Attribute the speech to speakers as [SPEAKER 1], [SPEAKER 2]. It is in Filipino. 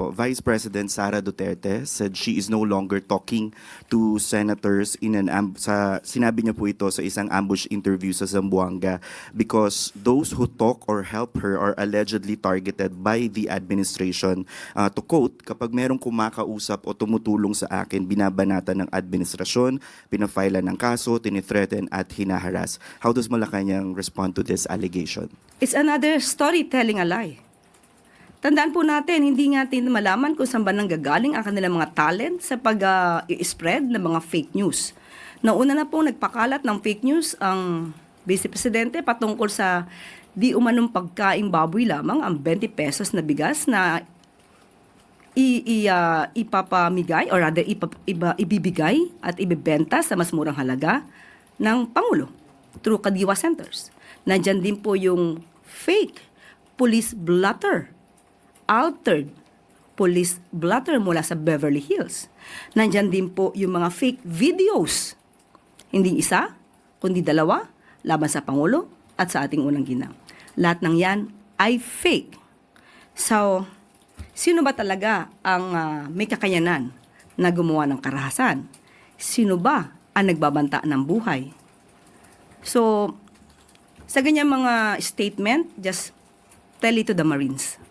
[SPEAKER 1] Vice President Sara Duterte said she is no longer talking to senators in sinabi niya po ito sa isang ambush interview sa Zamboanga because those who talk or help her are allegedly targeted by the administration. To quote, kapag merong kumakausap o tumutulong sa akin, binabanatan ng administrasyon, pinafailan ng kaso, tinithreaten at hinaharas. How does Malacanang respond to this allegation?
[SPEAKER 2] It's another story telling a lie. Tandaan po natin, hindi natin malaman kung saan ba nanggagaling ang kanilang mga talent sa pag-i-spread ng mga fake news. Nauna na po nagpakalat ng fake news ang Vice Presidente patungkol sa di umanong pagkaing baboy lamang ang 20 pesos na bigas na ipapamigay or rather ibibigay at ibibenta sa mas murang halaga ng Pangulo through Kadiwa Centers. Nandyan din po yung fake police blotter, altered police blotter mula sa Beverly Hills. Nandyan din po yung mga fake videos. Hindi isa, kundi dalawa, laban sa Pangulo at sa ating unang ginang. Lahat ng yan ay fake. So, sino ba talaga ang may kakayanan na gumawa ng karahasan? Sino ba ang nagbabanta ng buhay? So, sa ganyang mga statement, just tell it to the Marines.